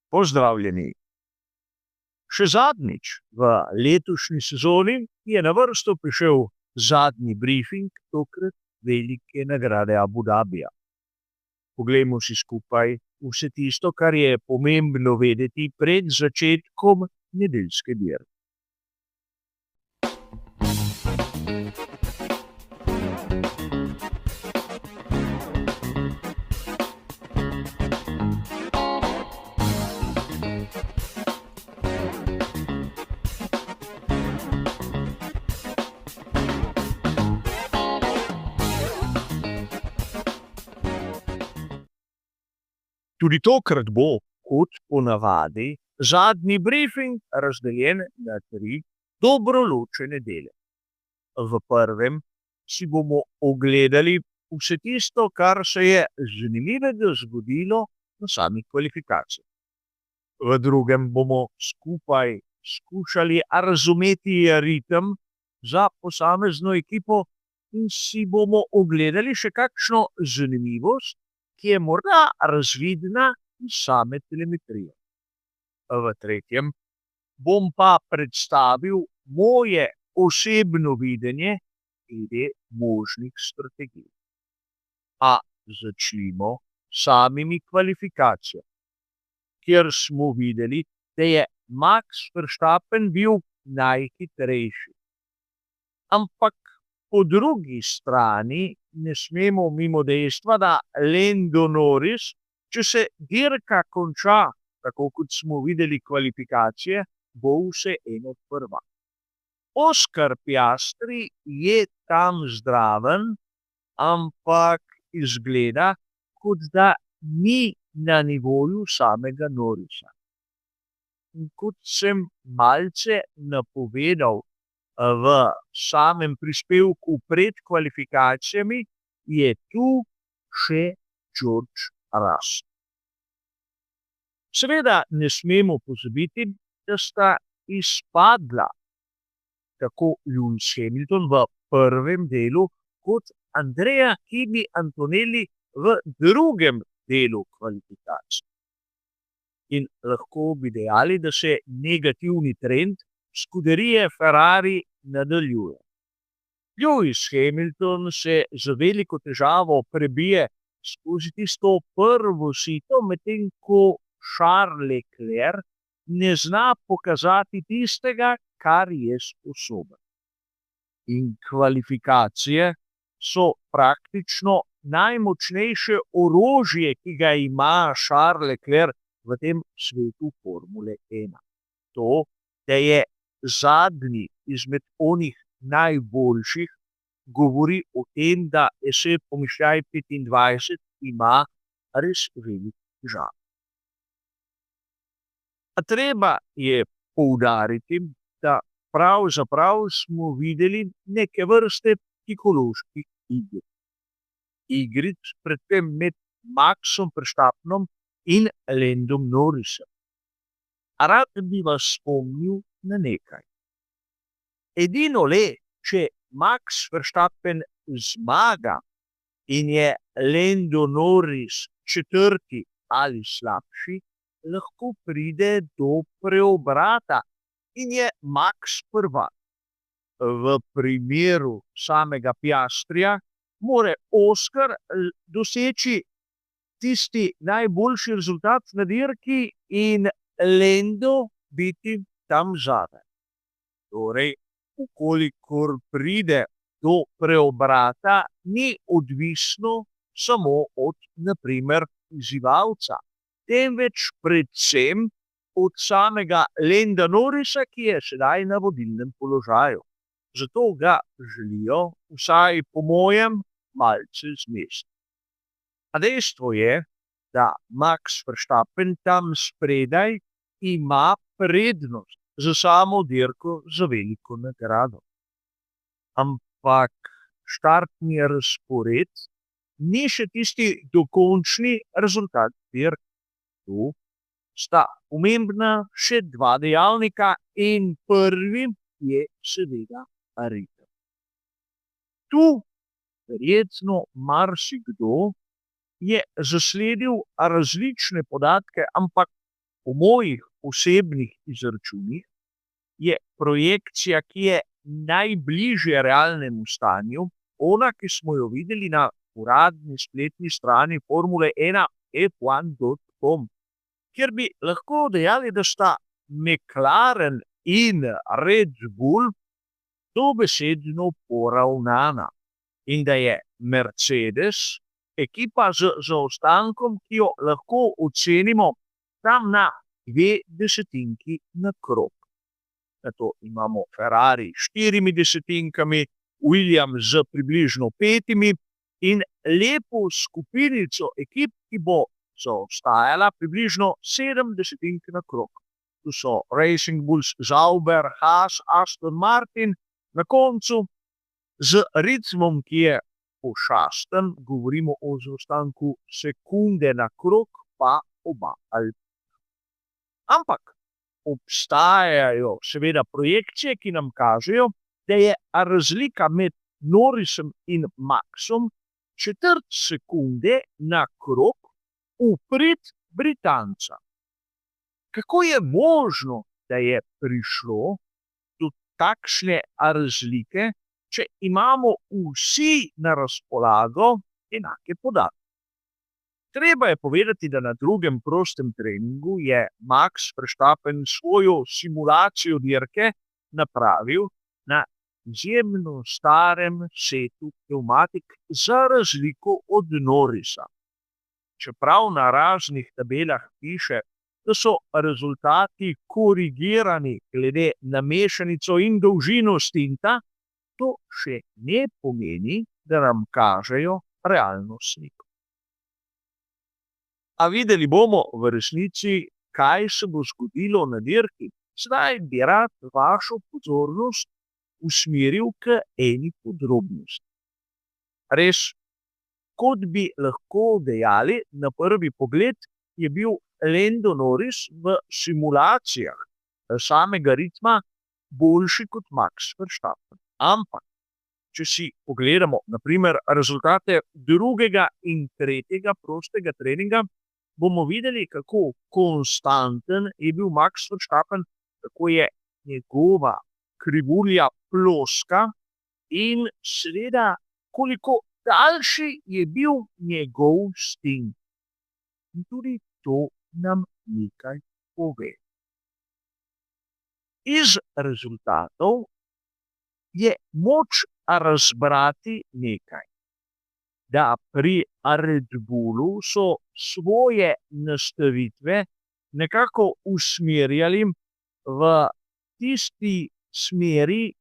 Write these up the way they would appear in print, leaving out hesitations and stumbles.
Pozdravljeni. Še zadnjič v letošnji sezoni je na vrsto prišel zadnji brifing, tokrat velike nagrade Abu Dabija. Poglejmo si skupaj vse tisto, kar je pomembno vedeti pred začetkom nedeljske dirke. Tudi tokrat bo, kot ponavadi, zadnji brifing razdeljen na 3 dobro ločene dele. V prvem si bomo ogledali vse tisto, kar se je zanimivega zgodilo na samih kvalifikacijah. V drugem bomo skupaj skušali razumeti ritem za posamezno ekipo in si bomo ogledali še kakšno zanimivost, ki je morda razvidna iz same telemetrije. V tretjem bom pa predstavil moje osebno videnje glede možnih strategij. A začnimo s samimi kvalifikacijami, kjer smo videli, da je Max Verstappen bil najhitrejši. Ampak po drugi strani ne smemo mimo dejstva, da Lando Norris, če se dirka konča, tako kot smo videli kvalifikacije, bo vseeno prva. Oscar Piastri je tam zdraven, ampak izgleda, kot da ni na nivoju samega Norrisa. In kot sem malce napovedal v samem prispevku pred kvalifikacijami, je tu še George Russell. Seveda ne smemo pozabiti, da sta izpadla tako Lewis Hamilton v prvem delu, kot Andrea Kimi Antonelli v drugem delu kvalifikacij. In lahko bi dejali, da se negativni trend skuderije Ferrari nadaljuje. Lewis Hamilton se z veliko težavo prebije skozi tisto prvo sito, medtem ko Charles Leclerc ne zna pokazati tistega, kar je sposoben. In kvalifikacije so praktično najmočnejše orožje, ki ga ima Charles Leclerc v tem svetu Formule 1. To, da je zadnji izmed onih najboljših, govori o tem, da se pomišljaj 25 ima res velik težav. A treba je poudariti, da pravzaprav smo videli neke vrste psiholoških iger. Igric predvsem med Maxom Verstappenom in Landom Norrisom. A rad bi vas spomnil na nekaj. Edino le, če Max Verstappen zmaga in je Lando Norris četrti ali slabši, lahko pride do preobrata in je Max prvak. V primeru samega Piastrija mora Oscar doseči tisti najboljši rezultat na dirki in Lando biti tam zadaj. Torej, ukolikor pride do preobrata, ni odvisno samo od, na primer, izzivalca, temveč predvsem od samega Landa Norrisa, ki je sedaj na vodilnem položaju. Zato ga želijo, vsaj po mojem, malce zmesti. A dejstvo je, da Max Verstappen tam spredaj ima prednost za samo dirko za veliko nagrado. Ampak štartni razpored ni še tisti dokončni rezultat dirke. Tu sta pomembna še 2 dejavnika in prvi je seveda ritem. Tu verjetno marsikdo je zasledil različne podatke, ampak Po mojih osebnih izračunih je projekcija, ki je najbližje realnemu stanju, ona, ki smo jo videli na uradni spletni strani Formule 1 F1.com, kjer bi lahko dejali, da sta McLaren in Red Bull dobesedno poravnana in da je Mercedes ekipa z zaostankom, ki jo lahko ocenimo tam na 2 desetinki na krog. Nato imamo Ferrari s 4 desetinkami, Williams z približno 5 in lepo skupinico ekip, ki bo zaostajala približno 7 desetink na krog. Tu so Racing Bulls, Sauber, Haas, Aston Martin, na koncu z ritmom, ki je pošasten, govorimo o zaostanku sekunde na krog, pa oba Alpina. Ampak obstajajo seveda projekcije, ki nam kažejo, da je razlika med Norrisom in Maxom četrt sekunde na krog v prid Britanca. Kako je možno, da je prišlo do takšne razlike, če imamo vsi na razpolago enake podatke? Treba je povedati, da na drugem prostem treningu je Max Verstappen svojo simulacijo dirke napravil na izjemno starem setu pnevmatik za razliko od Norrisa. Čeprav na raznih tabelah piše, da so rezultati korigirani glede na mešanico in dolžino stinta, to še ne pomeni, da nam kažejo realno sliko. A videli bomo v resnici, kaj se bo zgodilo na dirki. Zdaj bi rad vašo pozornost usmeril k eni podrobnosti. Res, kot bi lahko dejali, na prvi pogled je bil Lando Norris v simulacijah samega ritma boljši kot Max Verstappen. Ampak, če si pogledamo na primer rezultate drugega in tretjega prostega treninga, bomo videli, kako konstanten je bil Max Verstappen, kako je njegova krivulja ploska in seveda, koliko daljši je bil njegov stint. In tudi to nam nekaj pove. Iz rezultatov je moč razbrati nekaj. Da pri Red Bullu so svoje nastavitve nekako usmerjali v tisti smeri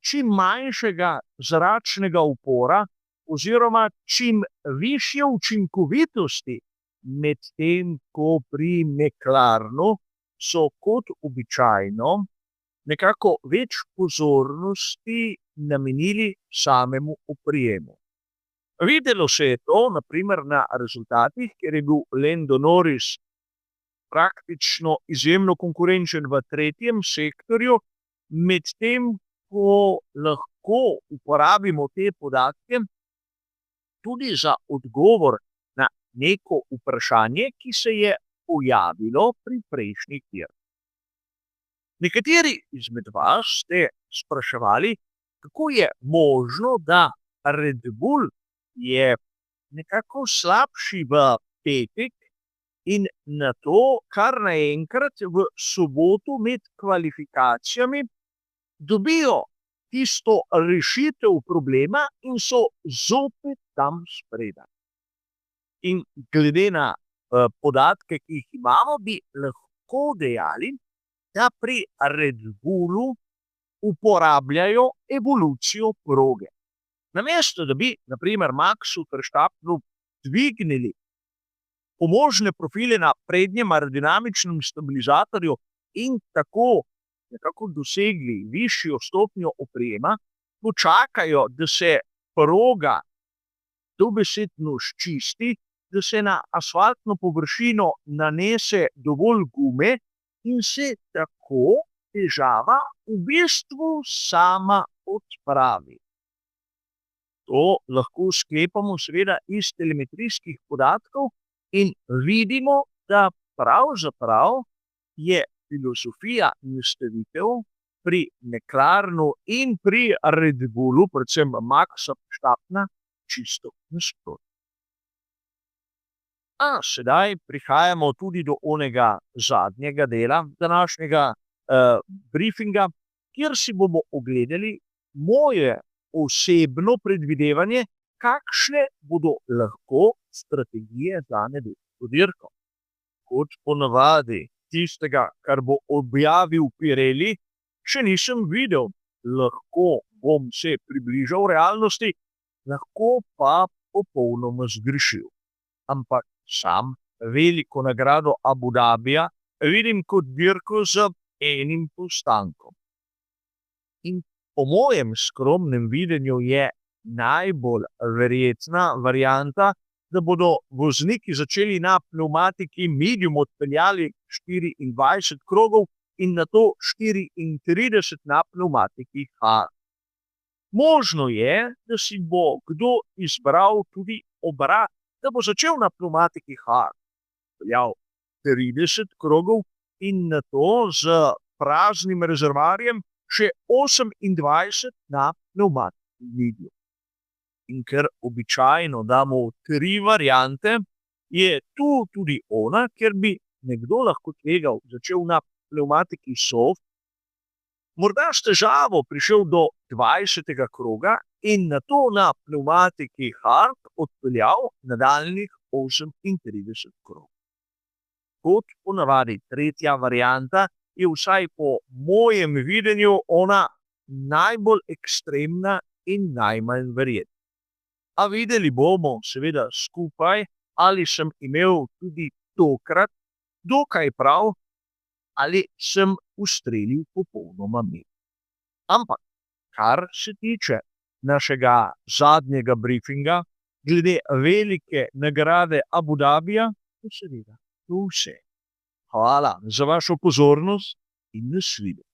čim manjšega zračnega upora oziroma čim višje učinkovitosti, medtem ko pri McLarenu so kot običajno nekako več pozornosti namenili samemu oprijemu. Videlo se je to, na primer, na rezultatih, kjer je bil Lando Norris praktično izjemno konkurenčen v tretjem sektorju, medtem ko lahko uporabimo te podatke tudi za odgovor na neko vprašanje, ki se je pojavilo pri prejšnjih dirkah. Nekateri izmed vas ste spraševali, kako je možno, da Red Bull je nekako slabši v petek in na to, kar naenkrat v soboto med kvalifikacijami dobijo tisto rešitev problema in so zopet tam spredaj. In glede na podatke, ki jih imamo, bi lahko dejali, da pri Red Bullu uporabljajo evolucijo proge. Namesto, da bi, na primer, Maxu Verstappenu dvignili pomožne profile na prednjem aerodinamičnem stabilizatorju in tako nekako dosegli višjo stopnjo oprijema, počakajo, da se proga dobesedno sčisti, da se na asfaltno površino nanese dovolj gume in se tako težava v bistvu sama odpravi. To lahko sklepamo seveda iz telemetrijskih podatkov in vidimo, da pravzaprav je filozofija nastavitev pri McLarenu in pri Red Bullu, predvsem Maxa Verstappena, čisto nasprotna. Sedaj prihajamo tudi do onega zadnjega dela današnjega briefinga, kjer si bomo ogledali moje osebno predvidevanje, kakšne bodo lahko strategije za nedeljsko dirko. Kot ponavadi, tistega, kar bo objavil Pirelli, še nisem videl. Lahko bom se približal realnosti, lahko pa popolnoma zgrešil. Ampak sam veliko nagrado Abu Dhabija vidim kot dirko z enim postankom. In po mojem skromnem videnju je najbolj verjetna varianta, da bodo vozniki začeli na pnevmatiki medium odpeljali 24 krogov in nato 34 na pnevmatiki hard. Možno je, da si bo kdo izbral tudi obrat, da bo začel na pnevmatiki hard, peljal 30 krogov in nato z praznim rezervoarjem še 28 na pnevmatiki medium. In ker običajno damo 3 variante, je tu tudi ona, ker bi nekdo lahko tvegal, začel na pnevmatiki soft, morda s težavo prišel do 20. kroga in nato na pnevmatiki hard odpeljal nadaljnjih 38 krogov. Kot ponavadi tretja varianta je vsaj po mojem videnju ona najbolj ekstremna in najmanj verjetna. A videli bomo seveda skupaj, ali sem imel tudi tokrat dokaj prav, ali sem ustrelil popolnoma mimo. Ampak, kar se tiče našega zadnjega briefinga, glede velike nagrade Abu Dhabija, to seveda to vse. Hvala za vašo pozornost in nasvidenje.